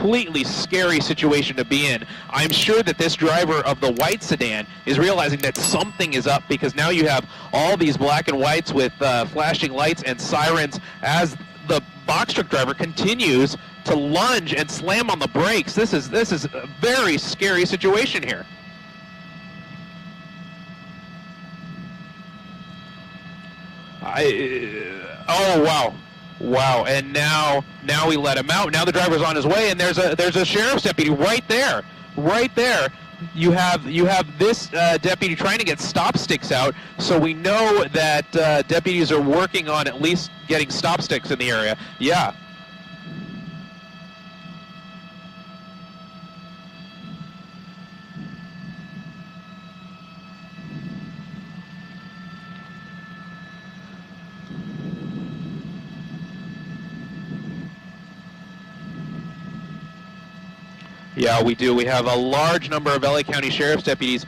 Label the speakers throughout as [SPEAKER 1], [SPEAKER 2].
[SPEAKER 1] completely scary situation to be in. I'm sure that this driver of the white sedan is realizing that something is up, because now you have all these black and whites with flashing lights and sirens as the box truck driver continues to lunge and slam on the brakes. This is a very scary situation here. Oh wow. Wow, and now we let him out. Now the driver's on his way, and there's a sheriff's deputy right there. Right there. You have this deputy trying to get stop sticks out, so we know that deputies are working on at least getting stop sticks in the area. Yeah. Yeah, we do. We have a large number of LA County Sheriff's deputies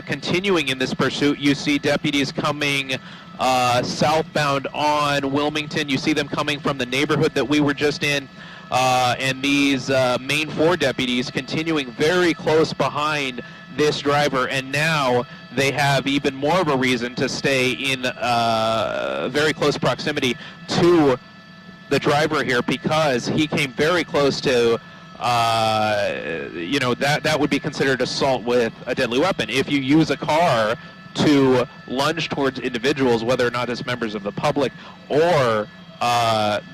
[SPEAKER 1] continuing in this pursuit. You see deputies coming southbound on Wilmington. You see them coming from the neighborhood that we were just in. And these main 4 deputies continuing very close behind this driver. And now they have even more of a reason to stay in very close proximity to the driver here, because he came very close to that would be considered assault with a deadly weapon. If you use a car to lunge towards individuals, whether or not as members of the public or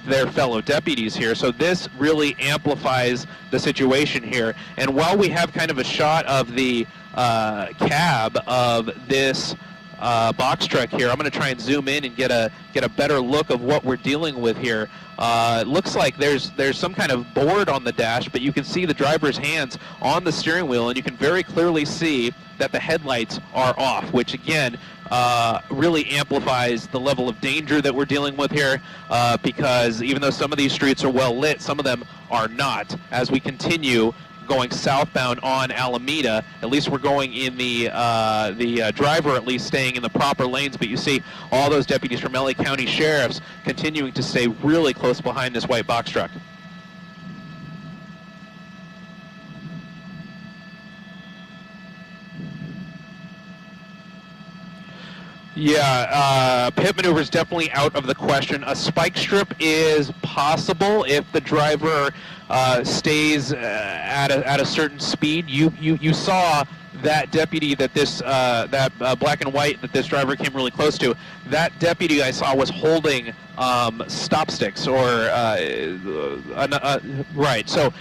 [SPEAKER 1] their fellow deputies here. So this really amplifies the situation here. And while we have kind of a shot of the cab of this box truck here, I'm going to try and zoom in and get a better look of what we're dealing with here. It looks like there's some kind of board on the dash, but you can see the driver's hands on the steering wheel, and you can very clearly see that the headlights are off, which again really amplifies the level of danger that we're dealing with here, because even though some of these streets are well lit, some of them are not. As we continue going southbound on Alameda, at least we're going in the driver at least staying in the proper lanes, but you see all those deputies from LA County Sheriffs continuing to stay really close behind this white box truck. Yeah, pit maneuver is definitely out of the question. A spike strip is possible if the driver stays at a certain speed. You saw that deputy that this that black and white that this driver came really close to. That deputy I saw was holding stop sticks, or right. So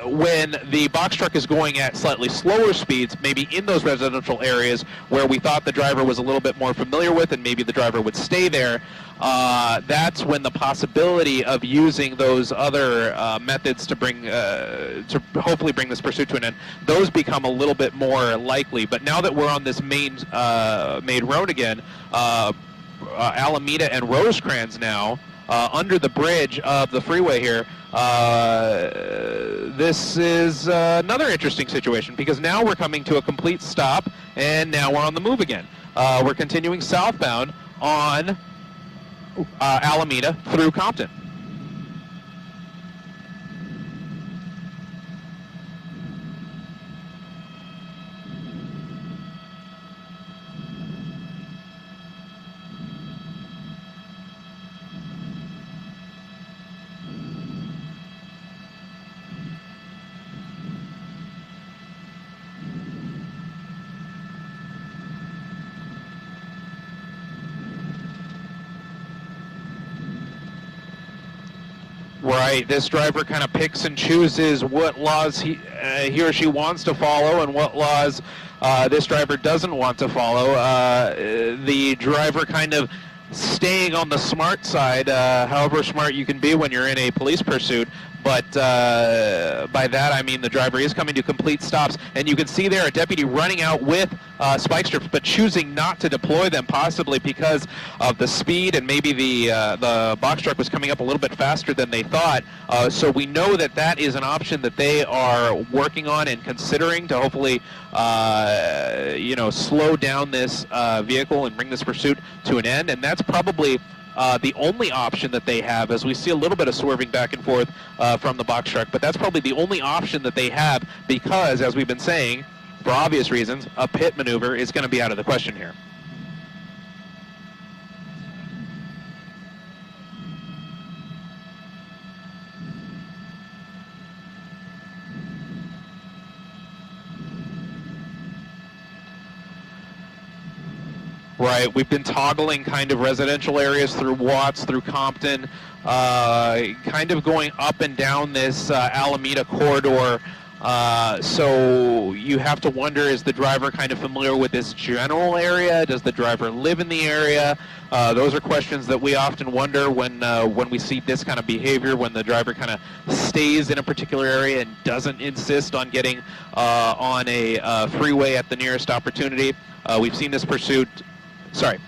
[SPEAKER 1] when the box truck is going at slightly slower speeds, maybe in those residential areas where we thought the driver was a little bit more familiar with, and maybe the driver would stay there, that's when the possibility of using those other methods to bring to hopefully bring this pursuit to an end, those become a little bit more likely. But now that we're on this main road again, Alameda and Rosecrans now, under the bridge of the freeway here, this is another interesting situation, because now we're coming to a complete stop, and now we're on the move again. We're continuing southbound on Alameda through Compton. Right, this driver kind of picks and chooses what laws he or she wants to follow and what laws this driver doesn't want to follow. The driver kind of staying on the smart side, however smart you can be when you're in a police pursuit. But by that I mean the driver is coming to complete stops, and you can see there a deputy running out with spike strips, but choosing not to deploy them, possibly because of the speed, and maybe the box truck was coming up a little bit faster than they thought. So we know that that is an option that they are working on and considering to hopefully slow down this vehicle and bring this pursuit to an end. And that's probably the only option that they have, as we see a little bit of swerving back and forth from the box truck, but that's probably the only option that they have because, as we've been saying, for obvious reasons, a pit maneuver is going to be out of the question here. Right, we've been toggling kind of residential areas through Watts, through Compton, kind of going up and down this Alameda corridor. So you have to wonder, is the driver kind of familiar with this general area? Does the driver live in the area? Those are questions that we often wonder when we see this kind of behavior, when the driver kind of stays in a particular area and doesn't insist on getting on a freeway at the nearest opportunity. We've seen this pursuit. Sorry.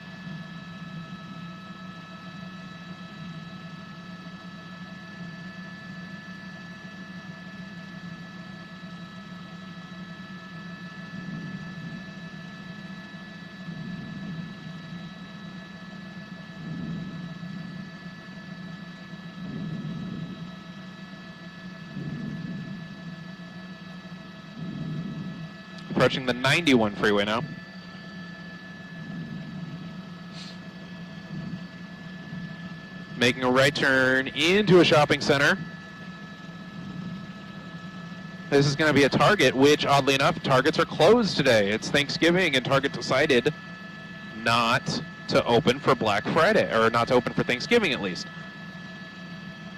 [SPEAKER 1] Approaching the 91 freeway now. Making a right turn into a shopping center. This is going to be a Target, which, oddly enough, Targets are closed today. It's Thanksgiving, and Target decided not to open for Black Friday, or not to open for Thanksgiving, at least.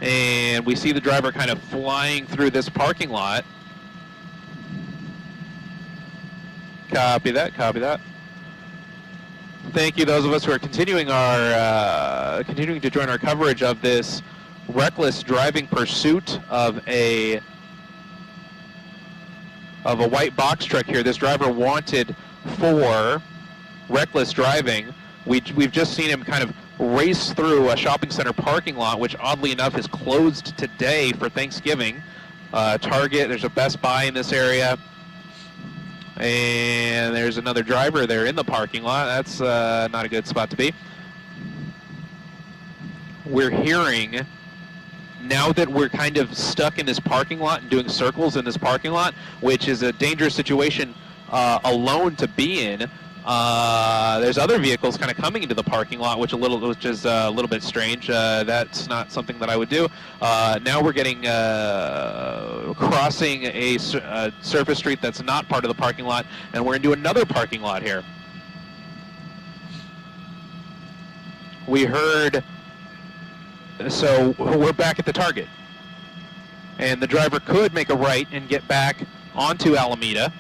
[SPEAKER 1] And we see the driver kind of flying through this parking lot. Copy that, copy that. Thank you, those of us who are continuing to join our coverage of this reckless driving pursuit of a white box truck here. This driver wanted for reckless driving. We've just seen him kind of race through a shopping center parking lot, which oddly enough is closed today for Thanksgiving. Target, there's a Best Buy in this area. And there's another driver there in the parking lot. That's not a good spot to be. We're hearing, now that we're kind of stuck in this parking lot and doing circles in this parking lot, which is a dangerous situation alone to be in, there's other vehicles kind of coming into the parking lot, which is a little bit strange. That's not something that I would do. Now we're getting crossing a surface street that's not part of the parking lot, and we're into another parking lot here. We heard, so we're back at the Target, and the driver could make a right and get back onto Alameda.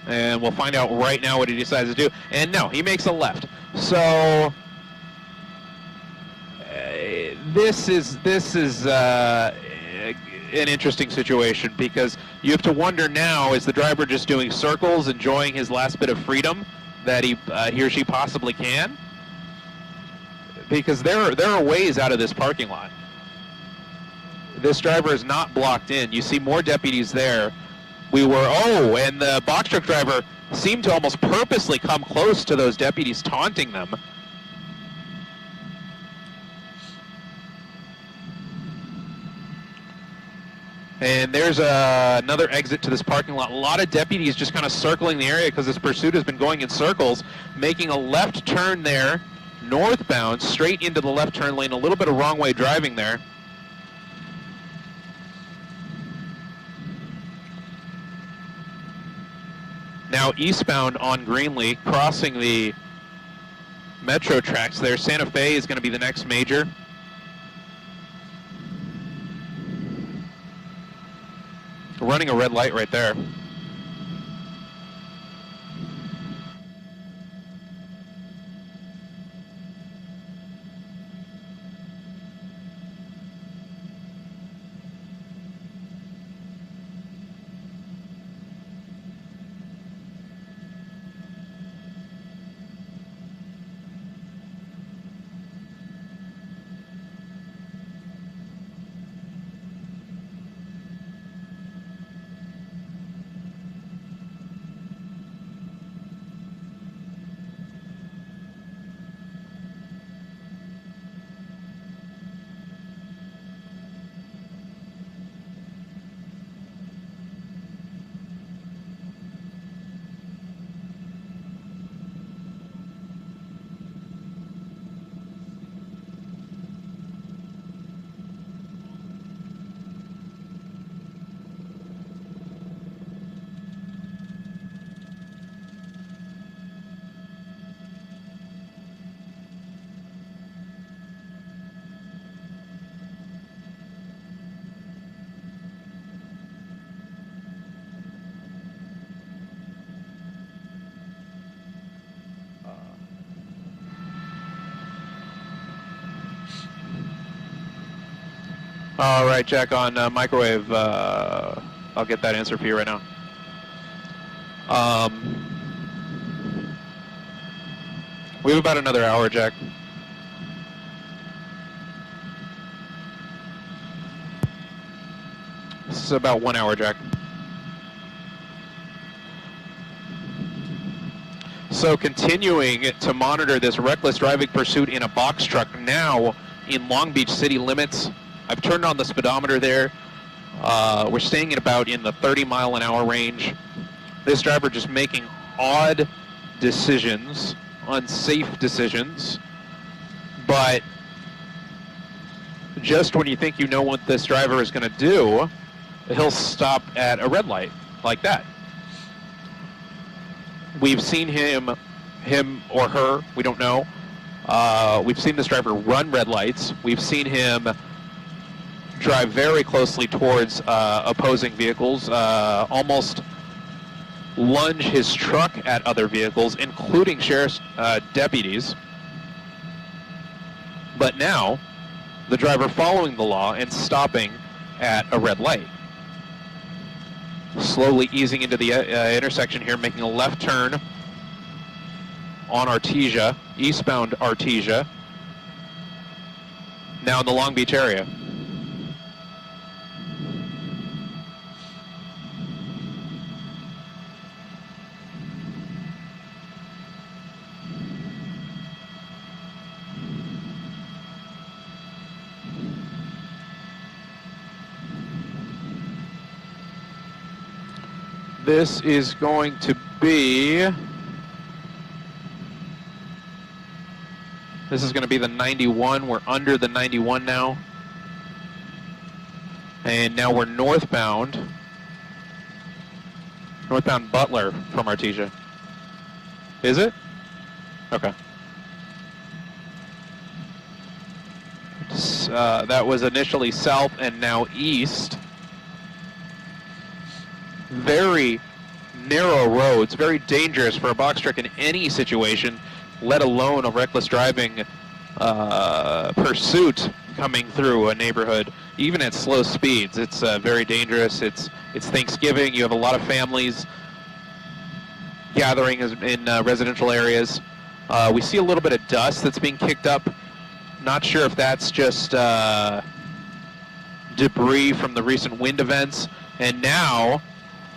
[SPEAKER 1] And we'll find out right now what he decides to do. And no, he makes a left. So this is an interesting situation, because you have to wonder now, is the driver just doing circles, enjoying his last bit of freedom that he or she possibly can? Because there are ways out of this parking lot. This driver is not blocked in. You see more deputies there. And the box truck driver seemed to almost purposely come close to those deputies, taunting them. And there's another exit to this parking lot. A lot of deputies just kind of circling the area because this pursuit has been going in circles, making a left turn there, northbound, straight into the left turn lane, a little bit of wrong way driving there. Now eastbound on Greenlee, crossing the metro tracks there. Santa Fe is going to be the next major. Running a red light right there. All right, Jack, on microwave, I'll get that answer for you right now. We have about another hour, Jack. This is about 1 hour, Jack. So continuing to monitor this reckless driving pursuit in a box truck now in Long Beach city limits. I've turned on the speedometer there. We're staying at about in the 30-mile-an-hour range. This driver just making odd decisions, unsafe decisions, but just when you think you know what this driver is going to do, he'll stop at a red light like that. We've seen him or her, we don't know. We've seen this driver run red lights. We've seen him drive very closely towards opposing vehicles, almost lunge his truck at other vehicles, including sheriff's deputies. But now, the driver following the law and stopping at a red light. Slowly easing into the intersection here, making a left turn on Artesia, eastbound Artesia, now in the Long Beach area. This is going to be the 91. We're under the 91 now. And now we're northbound Butler from Artesia. Is it? Okay. That was initially south and now east. Very narrow roads, very dangerous for a box truck in any situation, let alone a reckless driving pursuit coming through a neighborhood, even at slow speeds. It's very dangerous. It's Thanksgiving. You have a lot of families gathering in residential areas. We see a little bit of dust that's being kicked up. Not sure if that's just debris from the recent wind events. And now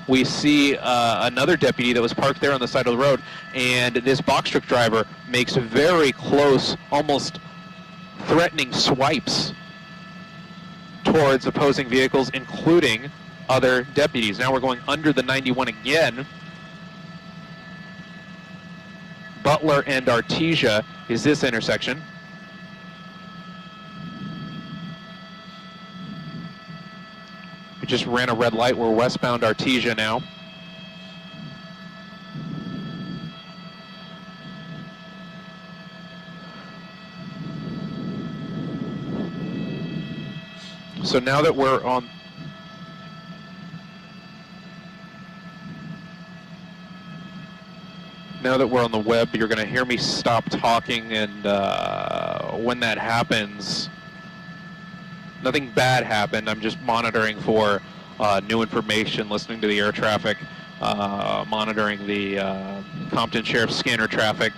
[SPEAKER 1] we see another deputy that was parked there on the side of the road, and this box truck driver makes very close, almost threatening swipes towards opposing vehicles, including other deputies. Now we're going under the 91 again. Butler and Artesia is this intersection. We just ran a red light. We're westbound Artesia now. So now that we're on the web, you're going to hear me stop talking, and when that happens, nothing bad happened. I'm just monitoring for new information, listening to the air traffic, monitoring the Compton Sheriff's scanner traffic.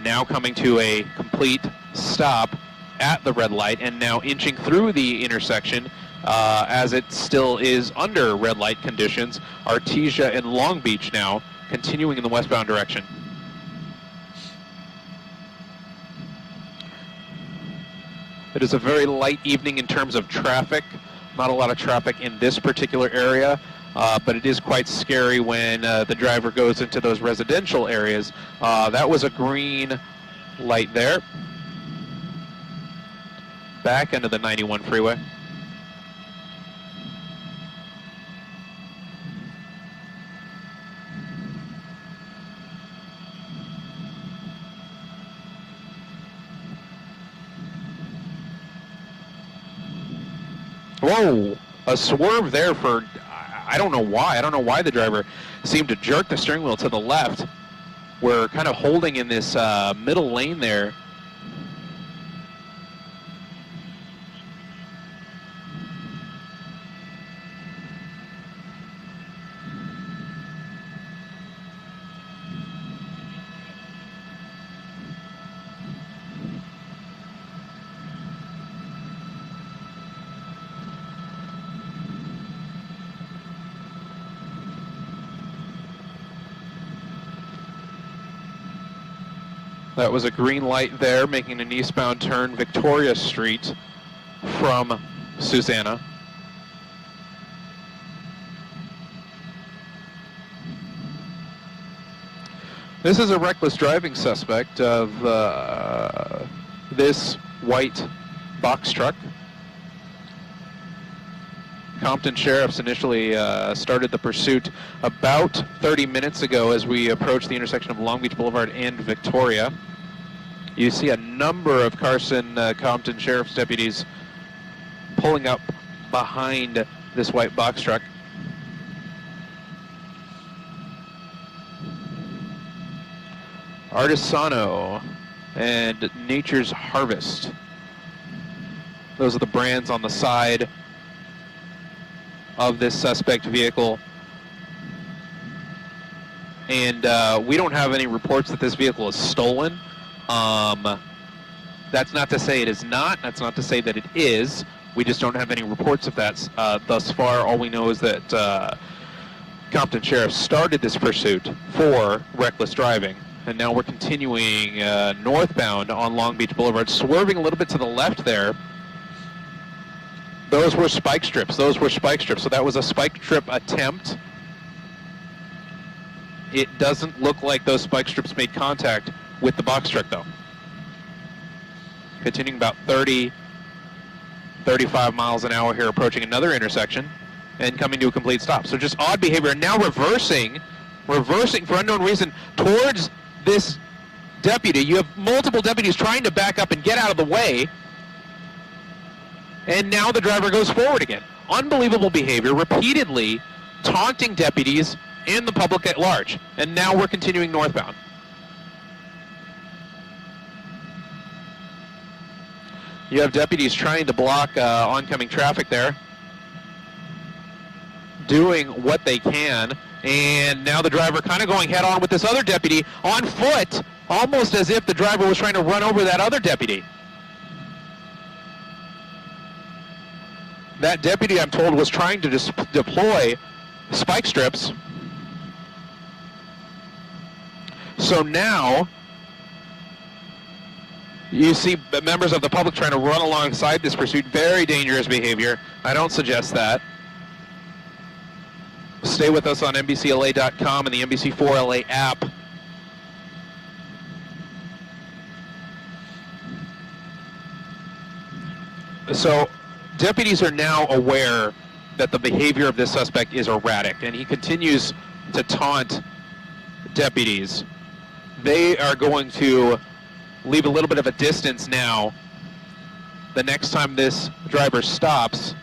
[SPEAKER 1] Now coming to a complete stop at the red light, and now inching through the intersection as it still is under red light conditions. Artesia and Long Beach now continuing in the westbound direction. It is a very light evening in terms of traffic. Not a lot of traffic in this particular area, but it is quite scary when the driver goes into those residential areas. That was a green light there. Back into the 91 freeway. Whoa, a swerve there for, I don't know why. I don't know why the driver seemed to jerk the steering wheel to the left. We're kind of holding in this middle lane there. That was a green light there, making an eastbound turn Victoria Street from Susanna. This is a reckless driving suspect of this white box truck. Compton Sheriff's initially started the pursuit about 30 minutes ago as we approached the intersection of Long Beach Boulevard and Victoria. You see a number of Carson Compton Sheriff's deputies pulling up behind this white box truck. Artisano and Nature's Harvest. Those are the brands on the side of this suspect vehicle. And we don't have any reports that this vehicle is stolen. That's not to say it is not. That's not to say that it is. We just don't have any reports of that thus far. All we know is that Compton Sheriff started this pursuit for reckless driving. And now we're continuing northbound on Long Beach Boulevard, swerving a little bit to the left there. Those were spike strips. So that was a spike strip attempt. It doesn't look like those spike strips made contact with the box truck, though. Continuing about 30, 35 miles an hour here, approaching another intersection and coming to a complete stop. So just odd behavior. And now reversing for unknown reason towards this deputy. You have multiple deputies trying to back up and get out of the way. And now the driver goes forward again. Unbelievable behavior, repeatedly taunting deputies and the public at large. And now we're continuing northbound. You have deputies trying to block oncoming traffic there, doing what they can. And now the driver kind of going head on with this other deputy on foot, almost as if the driver was trying to run over that other deputy. That deputy, I'm told, was trying to deploy spike strips. So now you see members of the public trying to run alongside this pursuit. Very dangerous behavior. I don't suggest that. Stay with us on NBCLA.com and the NBC4LA app. So deputies are now aware that the behavior of this suspect is erratic, and he continues to taunt deputies. They are going to leave a little bit of a distance now the next time this driver stops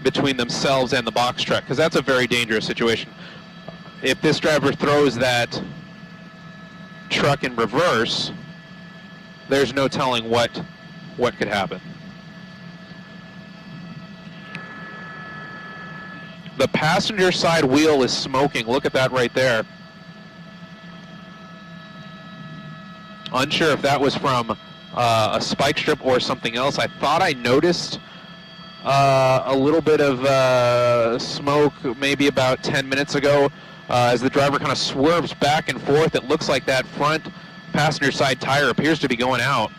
[SPEAKER 1] between themselves and the box truck, because that's a very dangerous situation. If this driver throws that truck in reverse, there's no telling what could happen. The passenger side wheel is smoking. Look at that right there. Unsure if that was from a spike strip or something else. I thought I noticed a little bit of smoke maybe about 10 minutes ago as the driver kind of swerves back and forth. It looks like that front passenger side tire appears to be going out.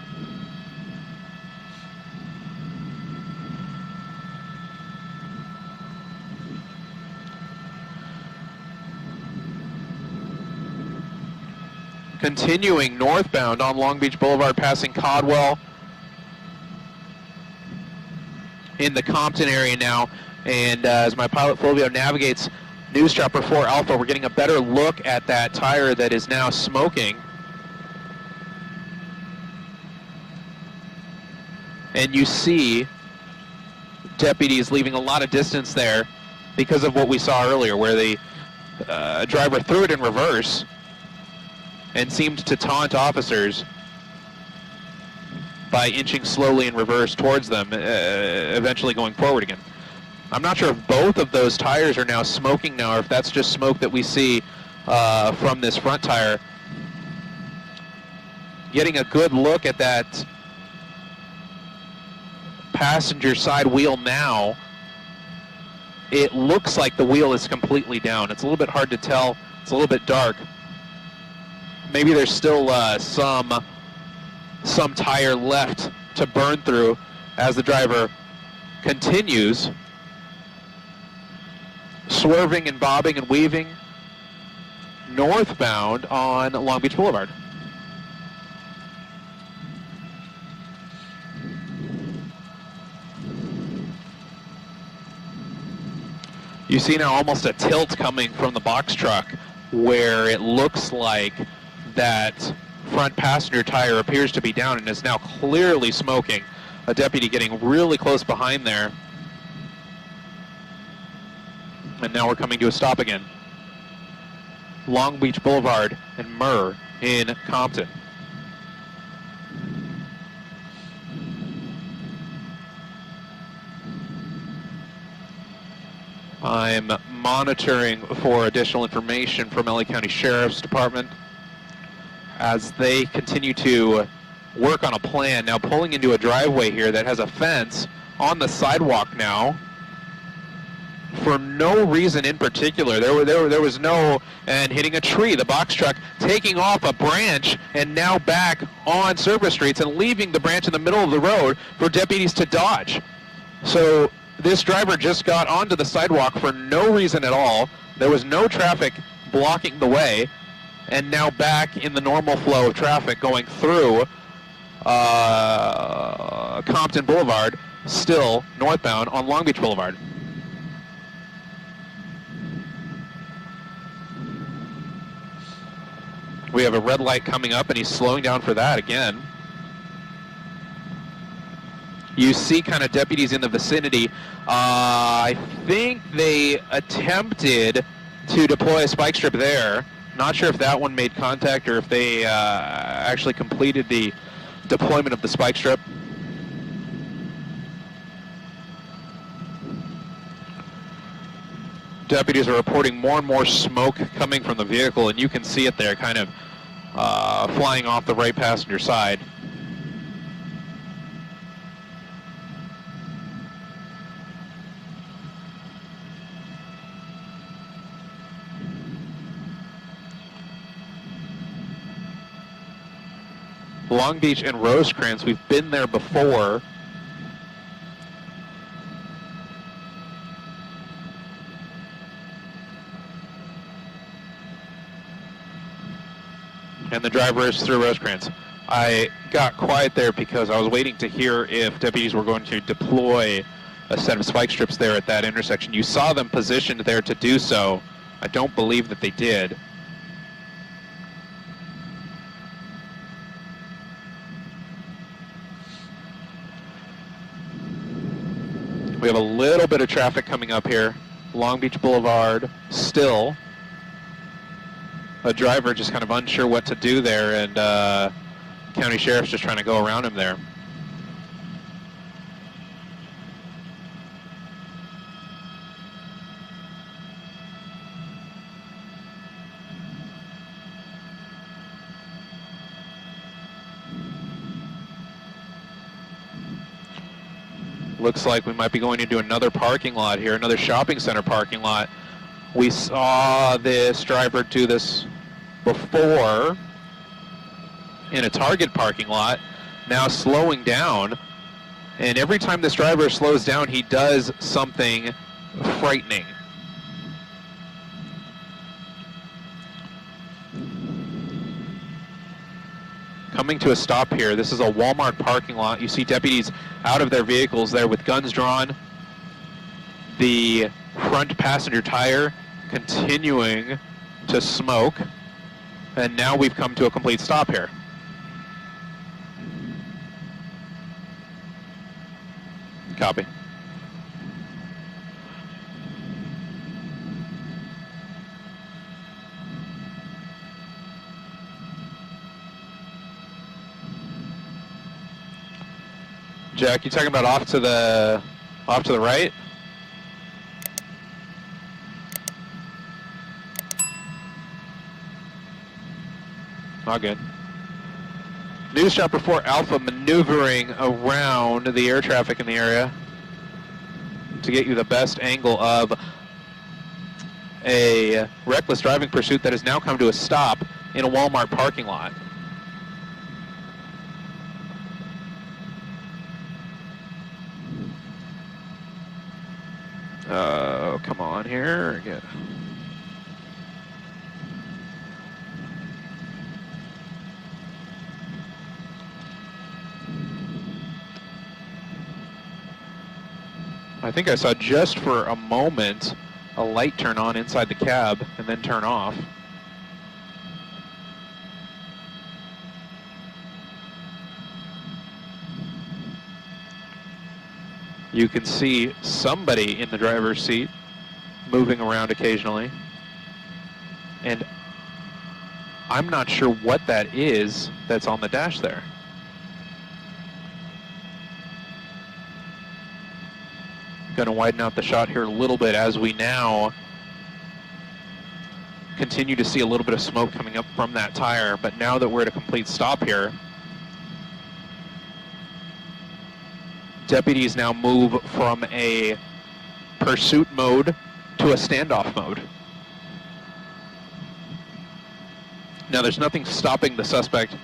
[SPEAKER 1] Continuing northbound on Long Beach Boulevard, passing Codwell in the Compton area now. And as my pilot Fulvio navigates News Chopper 4 Alpha, we're getting a better look at that tire that is now smoking. And you see deputies leaving a lot of distance there because of what we saw earlier, where the driver threw it in reverse and seemed to taunt officers by inching slowly in reverse towards them, eventually going forward again. I'm not sure if both of those tires are now smoking now, or if that's just smoke that we see from this front tire. Getting a good look at that passenger side wheel now. It looks like the wheel is completely down. It's a little bit hard to tell. It's a little bit dark. maybe there's still some tire left to burn through as the driver continues swerving and bobbing and weaving northbound on Long Beach Boulevard. You see now almost a tilt coming from the box truck where it looks like that front passenger tire appears to be down and is now clearly smoking. A deputy getting really close behind there. And now we're coming to a stop again. Long Beach Boulevard and Murr in Compton. I'm monitoring for additional information from LA County Sheriff's Department as they continue to work on a plan. Now pulling into a driveway here that has a fence on the sidewalk now for no reason in particular. There was no, and hitting a tree, the box truck taking off a branch and now back on surface streets and leaving the branch in the middle of the road for deputies to dodge. So this driver just got onto the sidewalk for no reason at all. There was no traffic blocking the way, and now back in the normal flow of traffic going through Compton Boulevard, still northbound on Long Beach Boulevard. We have a red light coming up, and he's slowing down for that again. You see kind of deputies in the vicinity. I think they attempted to deploy a spike strip there. Not sure if that one made contact or if they actually completed the deployment of the spike strip. Deputies are reporting more and more smoke coming from the vehicle, and you can see it there kind of flying off the right passenger side. Long Beach and Rosecrans, we've been there before. And the driver is through Rosecrans. I got quiet there because I was waiting to hear if deputies were going to deploy a set of spike strips there at that intersection. You saw them positioned there to do so. I don't believe that they did. We have a little bit of traffic coming up here. Long Beach Boulevard still. A driver just kind of unsure what to do there, and county sheriff's just trying to go around him there. Looks like we might be going into another parking lot here, another shopping center parking lot. We saw this driver do this before in a Target parking lot, now slowing down. And every time this driver slows down, he does something frightening. Coming to a stop here. This is a Walmart parking lot. You see deputies out of their vehicles there with guns drawn. The front passenger tire continuing to smoke. And now we've come to a complete stop here. Copy. Jack, you talking about off to the right? All good. News Chopper 4 Alpha maneuvering around the air traffic in the area to get you the best angle of a reckless driving pursuit that has now come to a stop in a Walmart parking lot. Come on here. Get. I think I saw just for a moment a light turn on inside the cab and then turn off. You can see somebody in the driver's seat moving around occasionally. And I'm not sure what that is that's on the dash there. Going to widen out the shot here a little bit as we now continue to see a little bit of smoke coming up from that tire. But now that we're at a complete stop here, deputies now move from a pursuit mode to a standoff mode. Now, there's nothing stopping the suspect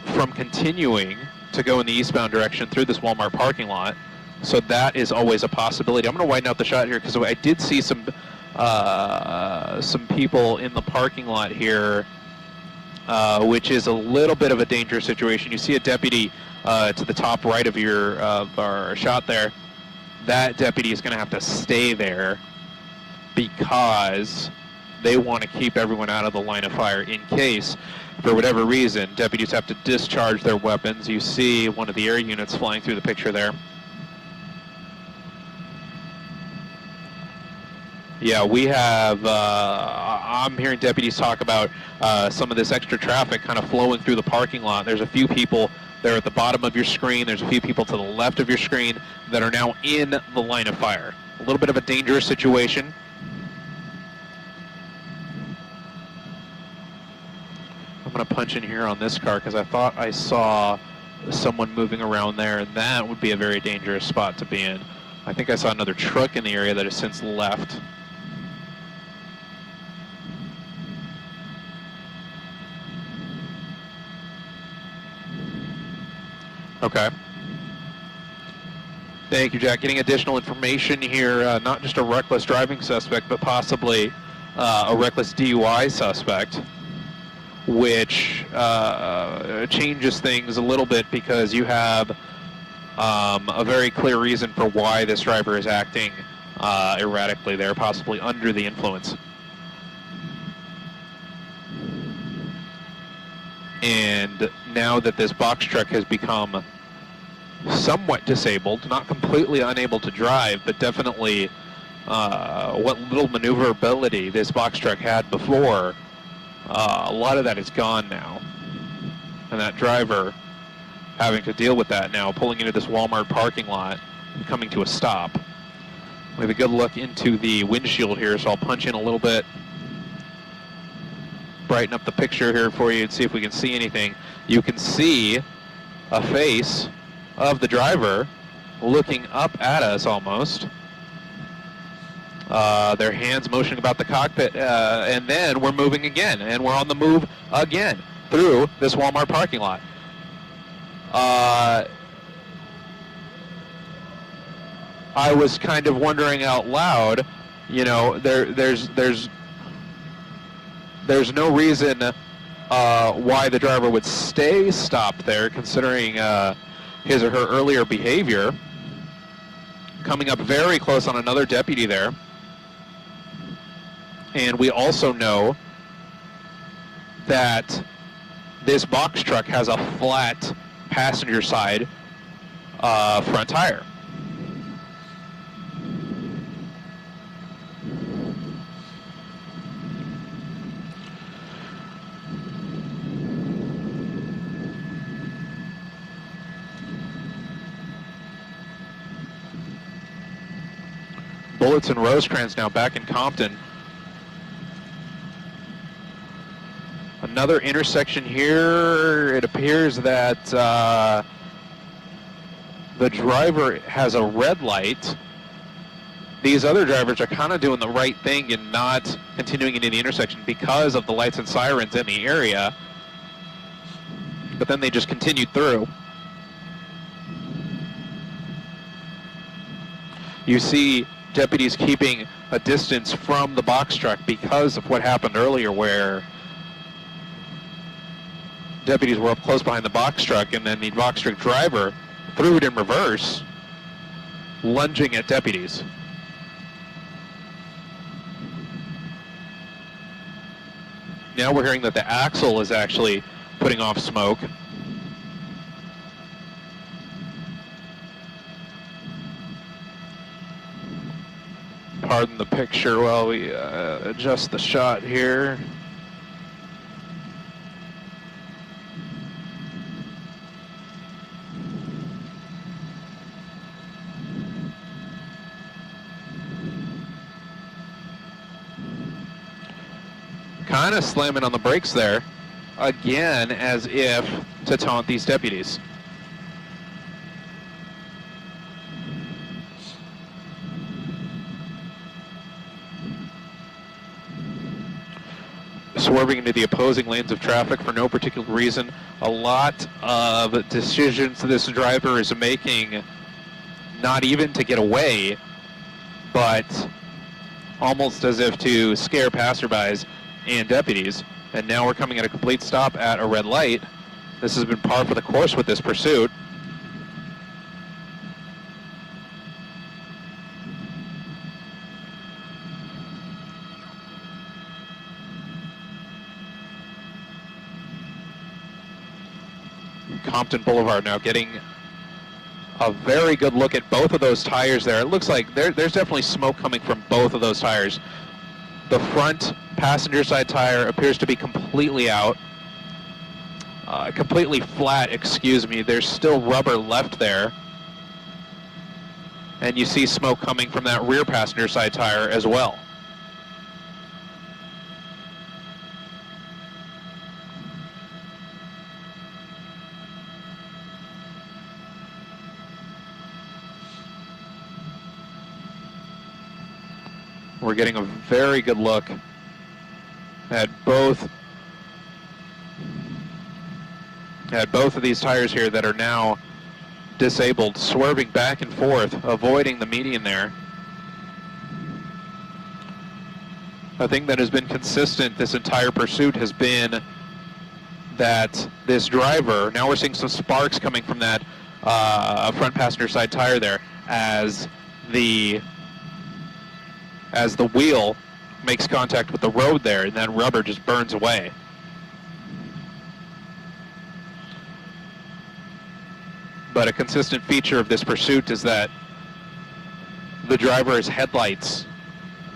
[SPEAKER 1] from continuing to go in the eastbound direction through this Walmart parking lot. So that is always a possibility. I'm going to widen out the shot here because I did see some people in the parking lot here, which is a little bit of a dangerous situation. You see a deputy to the top right of our shot there. That deputy is going to have to stay there because they want to keep everyone out of the line of fire in case, for whatever reason, deputies have to discharge their weapons. You see one of the air units flying through the picture there. Yeah, we have, I'm hearing deputies talk about some of this extra traffic kind of flowing through the parking lot. There's a few people there at the bottom of your screen. There's a few people to the left of your screen that are now in the line of fire. A little bit of a dangerous situation. I'm going to punch in here on this car because I thought I saw someone moving around there, and that would be a very dangerous spot to be in. I think I saw another truck in the area that has since left. Okay. Thank you, Jack. Getting additional information here, not just a reckless driving suspect, but possibly a reckless DUI suspect, which changes things a little bit because you have a very clear reason for why this driver is acting erratically there, possibly under the influence. And now that this box truck has become somewhat disabled, not completely unable to drive, but definitely what little maneuverability this box truck had before, a lot of that is gone now. And that driver having to deal with that now, pulling into this Walmart parking lot and coming to a stop. We have a good look into the windshield here, so I'll punch in a little bit, brighten up the picture here for you and see if we can see anything. You can see a face of the driver looking up at us almost. Their hands motioning about the cockpit, and then we're moving again, and we're on the move again through this Walmart parking lot. I was kind of wondering out loud, you know, there's no reason why the driver would stay stopped there, considering his or her earlier behavior. Coming up very close on another deputy there. And we also know that this box truck has a flat passenger side front tire. Bullets and Rosecrans now back in Compton. Another intersection here. It appears that the driver has a red light these other drivers are kind of doing the right thing and not continuing into the intersection because of the lights and sirens in the area. But then they just continued through. You see deputies keeping a distance from the box truck because of what happened earlier, where deputies were up close behind the box truck, and then the box truck driver threw it in reverse, lunging at deputies. Now we're hearing that the axle is actually putting off smoke. Pardon the picture while we adjust the shot here. Kind of slamming on the brakes there, again, as if to taunt these deputies. Swerving into the opposing lanes of traffic for no particular reason. A lot of decisions this driver is making, not even to get away, but almost as if to scare passerbys and deputies. And now we're coming at a complete stop at a red light. This has been par for the course with this pursuit. Compton Boulevard now getting a very good look at both of those tires there. It looks like there's definitely smoke coming from both of those tires. The front passenger side tire appears to be completely out. Completely flat, excuse me. There's still rubber left there. And you see smoke coming from that rear passenger side tire as well. We're getting a very good look at both of these tires here that are now disabled, swerving back and forth, avoiding the median there. A thing that has been consistent this entire pursuit has been that this driver, now we're seeing some sparks coming from that front passenger side tire there as the wheel makes contact with the road there, and that rubber just burns away. But a consistent feature of this pursuit is that the driver's headlights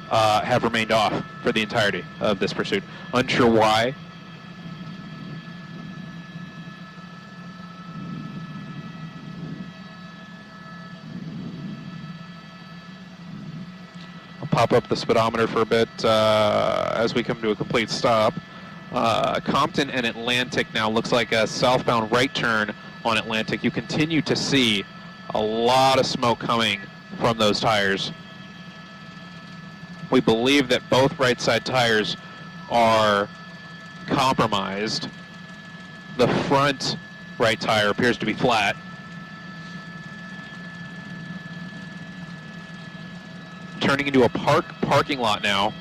[SPEAKER 1] have remained off for the entirety of this pursuit. Unsure why. Pop up the speedometer for a bit as we come to a complete stop. Compton and Atlantic now looks like a southbound right turn on Atlantic. You continue to see a lot of smoke coming from those tires. We believe that both right side tires are compromised. The front right tire appears to be flat. Turning into a parking lot now.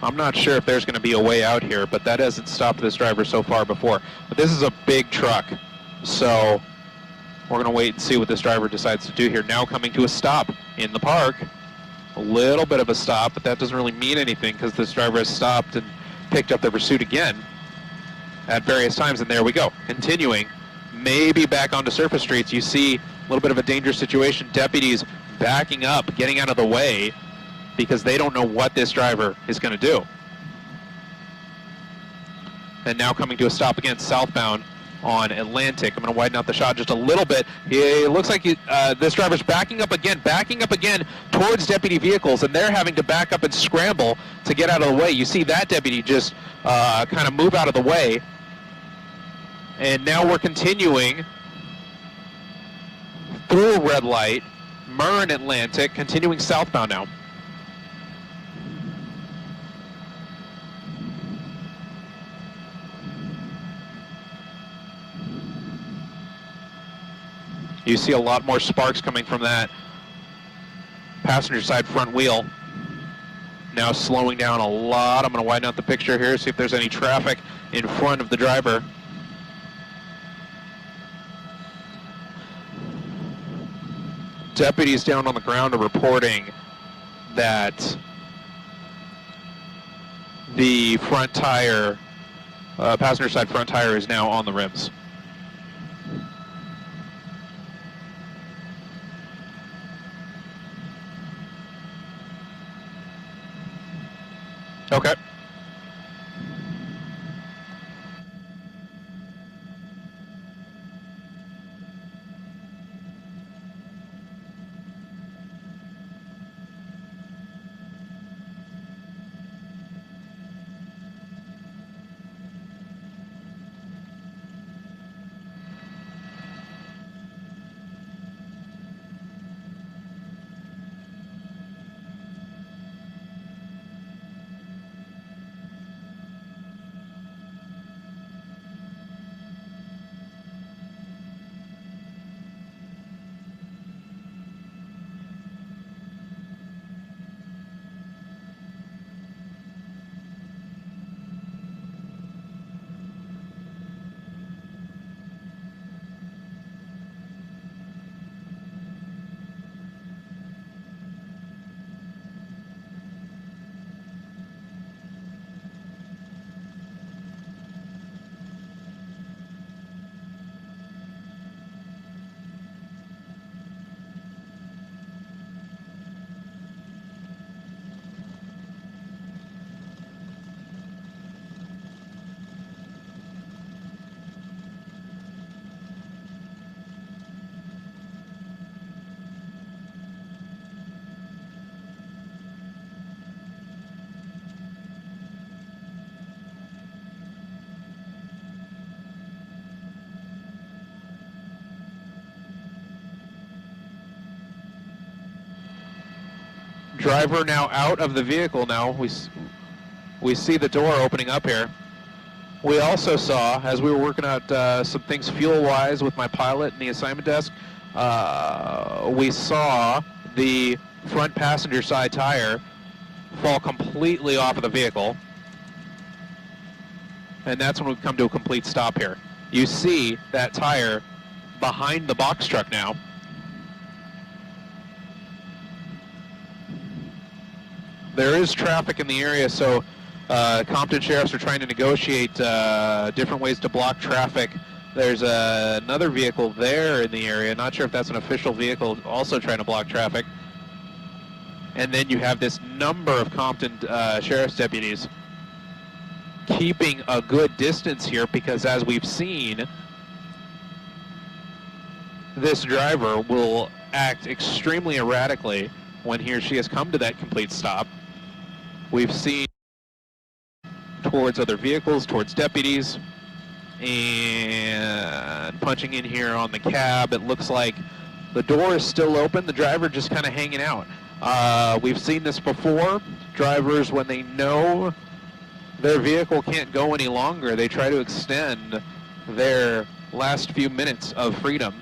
[SPEAKER 1] I'm not sure if there's going to be a way out here, but that hasn't stopped this driver so far before. But this is a big truck, so we're going to wait and see what this driver decides to do here. Now coming to a stop in the park. A little bit of a stop, but that doesn't really mean anything because this driver has stopped and picked up the pursuit again at various times, and there we go. Continuing, maybe back onto surface streets. You see a little bit of a dangerous situation. Deputies backing up, getting out of the way because they don't know what this driver is going to do. And now coming to a stop again, southbound on Atlantic. I'm going to widen out the shot just a little bit. It looks like this driver's backing up again towards deputy vehicles, and they're having to back up and scramble to get out of the way. You see that deputy just kind of move out of the way. And now we're continuing through a red light, Murn Atlantic, continuing southbound now. You see a lot more sparks coming from that passenger side front wheel. Now slowing down a lot. I'm going to widen out the picture here, see if there's any traffic in front of the driver. Deputies down on the ground are reporting that the front tire, passenger side front tire, is now on the rims. Okay. Driver now out of the vehicle now. We see the door opening up here. We also saw, as we were working out some things fuel-wise with my pilot and the assignment desk, we saw the front passenger side tire fall completely off of the vehicle. And that's when we come to a complete stop here. You see that tire behind the box truck now. There is traffic in the area, so Compton Sheriffs are trying to negotiate different ways to block traffic. There's another vehicle there in the area. Not sure if that's an official vehicle also trying to block traffic. And then you have this number of Compton Sheriff's deputies keeping a good distance here because, as we've seen, this driver will act extremely erratically when he or she has come to that complete stop. We've seen towards other vehicles, towards deputies, and punching in here on the cab. It looks like the door is still open, the driver just kind of hanging out. We've seen this before. Drivers, when they know their vehicle can't go any longer, they try to extend their last few minutes of freedom.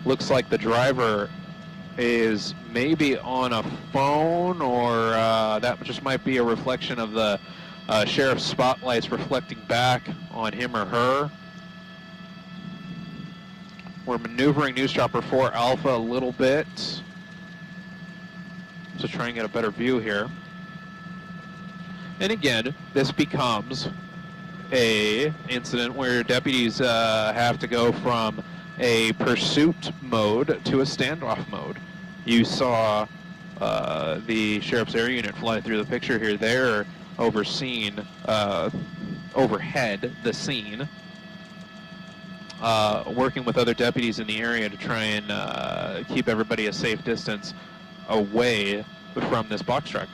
[SPEAKER 1] Looks like the driver is maybe on a phone, or that just might be a reflection of the sheriff's spotlights reflecting back on him or her. We're maneuvering News Chopper 4 Alpha a little bit to try and get a better view here. And again, this becomes a incident where deputies have to go from a pursuit mode to a standoff mode. You saw the Sheriff's Air Unit fly through the picture here. They're overhead the scene, working with other deputies in the area to try and keep everybody a safe distance away from this box truck.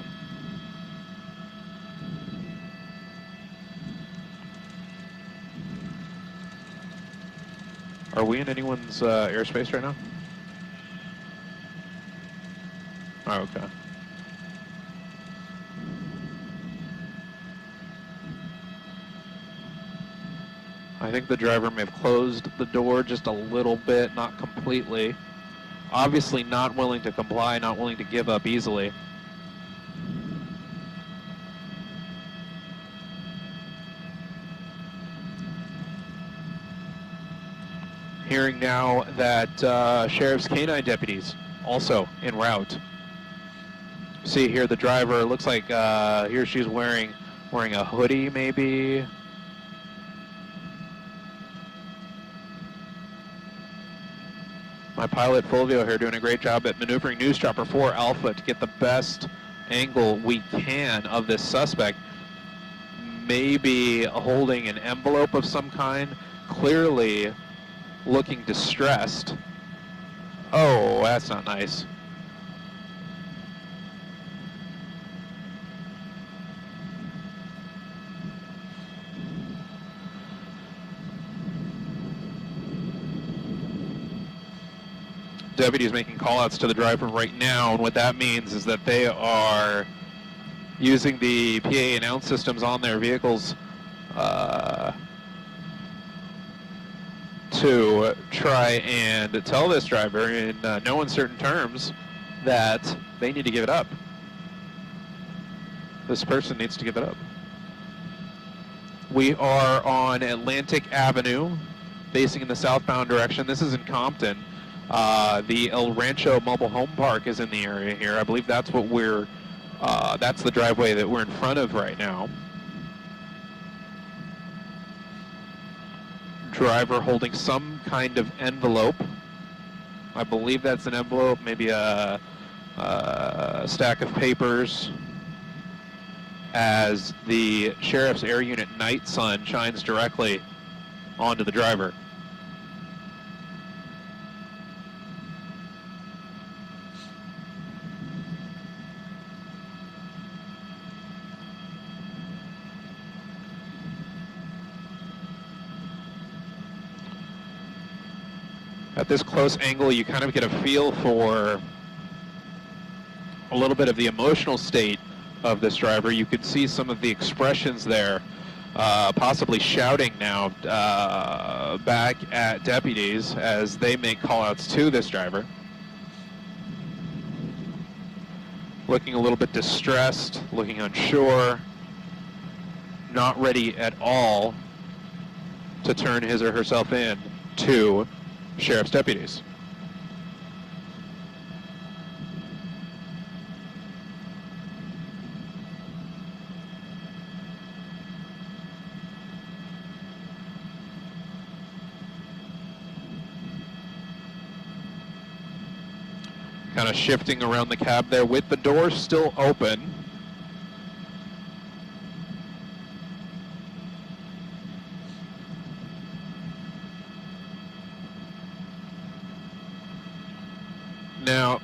[SPEAKER 1] Are we in anyone's airspace right now? Oh, okay. I think the driver may have closed the door just a little bit, not completely. Obviously not willing to comply, not willing to give up easily. Hearing now that Sheriff's Canine deputies also en route. See here the driver, looks like he or she's wearing a hoodie maybe. My pilot Fulvio here doing a great job at maneuvering News Chopper 4 Alpha to get the best angle we can of this suspect. Maybe holding an envelope of some kind, clearly looking distressed. Oh, that's not nice. Deputies making call-outs to the driver right now, and what that means is that they are using the PA announce systems on their vehicles to try and tell this driver in no uncertain terms that they need to give it up. This person needs to give it up. We are on Atlantic Avenue, facing in the southbound direction. This is in Compton. The El Rancho Mobile Home Park is in the area here. I believe that's what that's the driveway that we're in front of right now. Driver holding some kind of envelope. I believe that's an envelope, maybe a stack of papers, as the Sheriff's Air Unit night sun shines directly onto the driver. At this close angle, you kind of get a feel for a little bit of the emotional state of this driver. You could see some of the expressions there, possibly shouting now back at deputies as they make call-outs to this driver. Looking a little bit distressed, looking unsure, not ready at all to turn his or herself in to sheriff's deputies. Kind of shifting around the cab there with the door still open. Now,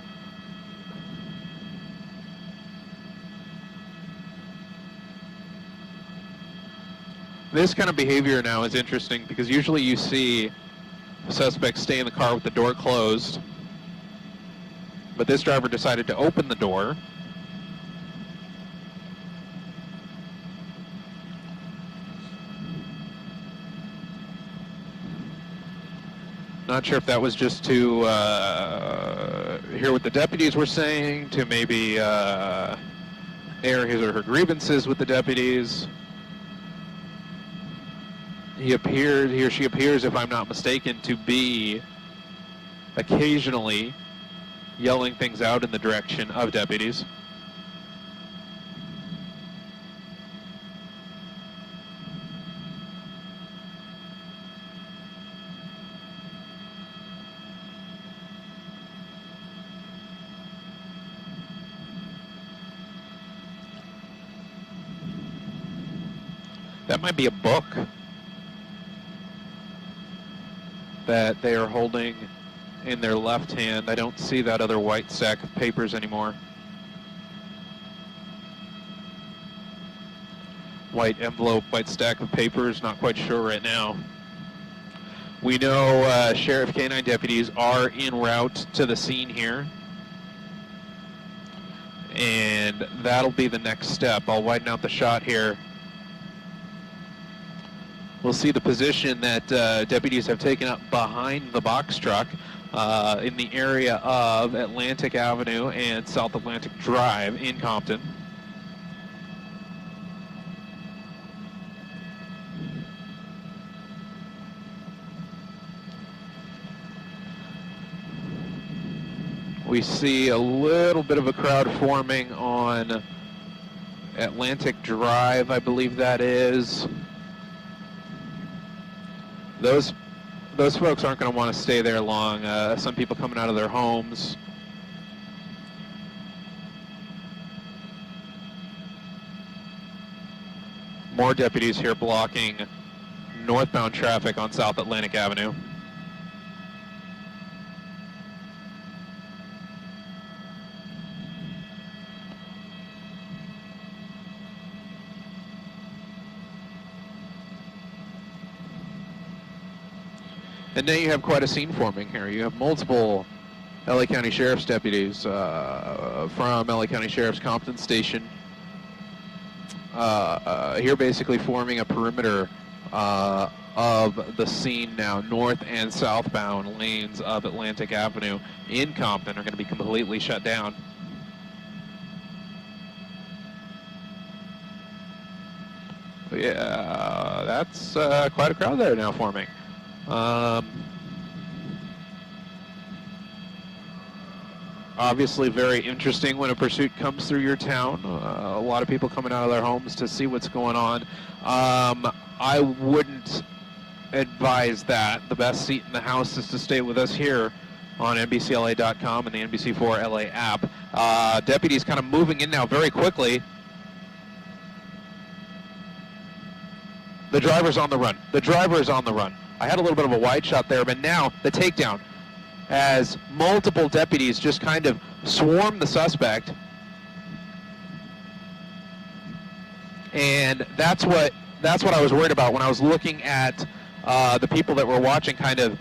[SPEAKER 1] this kind of behavior now is interesting because usually you see suspects stay in the car with the door closed, but this driver decided to open the door. Not sure if that was just to hear what the deputies were saying, to maybe air his or her grievances with the deputies. He or she appears, if I'm not mistaken, to be occasionally yelling things out in the direction of deputies. That might be a book that they are holding in their left hand. I don't see that other white stack of papers anymore. White envelope, white stack of papers, not quite sure right now. We know Sheriff K-9 deputies are en route to the scene here. And that'll be the next step. I'll widen out the shot here. We'll see the position that deputies have taken up behind the box truck in the area of Atlantic Avenue and South Atlantic Drive in Compton. We see a little bit of a crowd forming on Atlantic Drive, I believe that is. Those folks aren't going to want to stay there long. Some people coming out of their homes. More deputies here blocking northbound traffic on South Atlantic Avenue. And now you have quite a scene forming here. You have multiple LA County Sheriff's deputies from LA County Sheriff's Compton Station here basically forming a perimeter of the scene now. North and southbound lanes of Atlantic Avenue in Compton are going to be completely shut down. Yeah, that's quite a crowd there now forming. Obviously very interesting when a pursuit comes through your town. A lot of people coming out of their homes to see what's going on. I wouldn't advise that. The best seat in the house is to stay with us here on NBCLA.com and the NBC4 LA app. Deputies kind of moving in now very quickly. The driver's on the run. The driver is on the run. I had a little bit of a wide shot there, but now the takedown as multiple deputies just kind of swarm the suspect. And that's what I was worried about when I was looking at the people that were watching kind of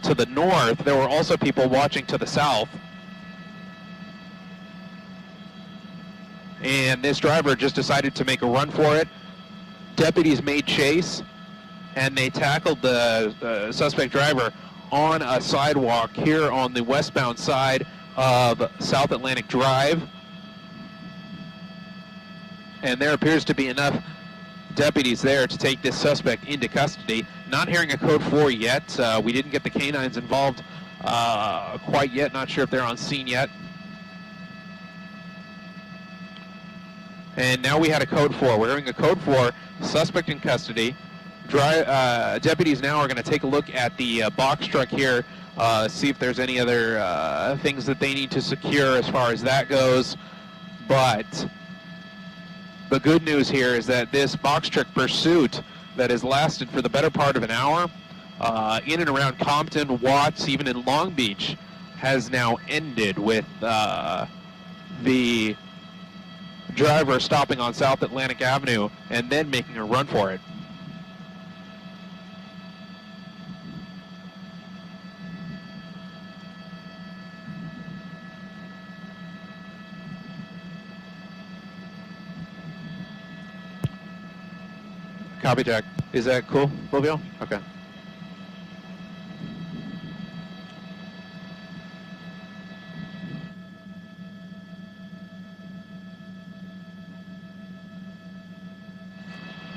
[SPEAKER 1] to the north. There were also people watching to the south. And this driver just decided to make a run for it. Deputies made chase, and they tackled the suspect driver on a sidewalk here on the westbound side of South Atlantic Drive. And there appears to be enough deputies there to take this suspect into custody. Not hearing a code 4 yet. We didn't get the canines involved quite yet. Not sure if they're on scene yet. And now we had a code 4. We're hearing a code 4, suspect in custody. Deputies now are going to take a look at the box truck here, see if there's any other things that they need to secure as far as that goes. But the good news here is that this box truck pursuit that has lasted for the better part of an hour in and around Compton, Watts, even in Long Beach, has now ended with the driver stopping on South Atlantic Avenue and then making a run for it. Copy, Jack. Is that cool, Livio? Okay.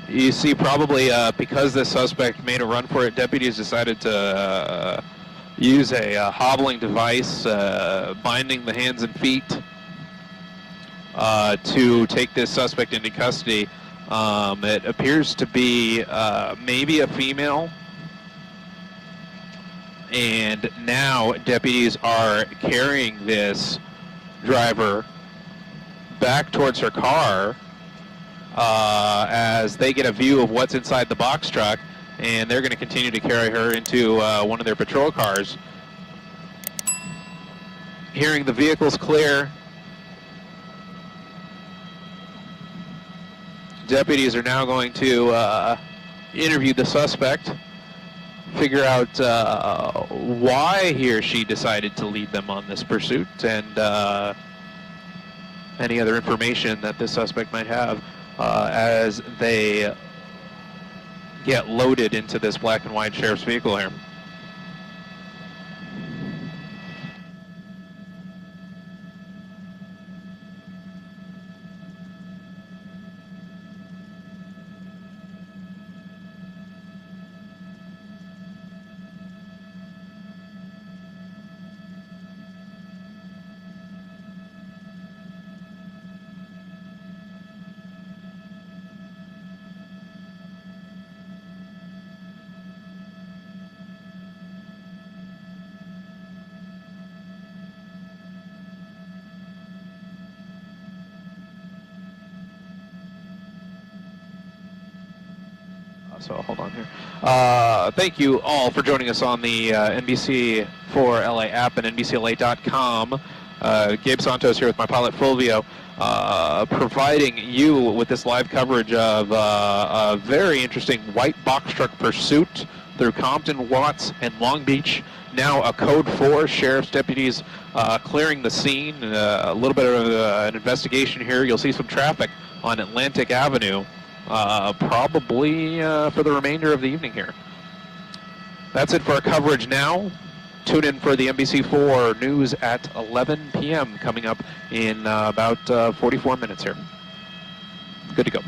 [SPEAKER 1] You see, probably because the suspect made a run for it, deputies decided to use a hobbling device, binding the hands and feet to take this suspect into custody. It appears to be maybe a female, and now deputies are carrying this driver back towards her car as they get a view of what's inside the box truck, and they're going to continue to carry her into one of their patrol cars. Hearing the vehicle's clear, deputies are now going to interview the suspect. figure out why he or she decided to lead them on this pursuit, and any other information that this suspect might have as they get loaded into this black and white sheriff's vehicle here. So hold on here. Thank you all for joining us on the NBC4LA app and NBCLA.com. Gabe Santos here with my pilot Fulvio, providing you with this live coverage of a very interesting white box truck pursuit through Compton, Watts, and Long Beach. Now a code 4, sheriff's deputies clearing the scene. A little bit of an investigation here. You'll see some traffic on Atlantic Avenue. Probably for the remainder of the evening here. That's it for our coverage now. Tune in for the NBC4 news at 11 p.m. coming up in about 44 minutes here. Good to go.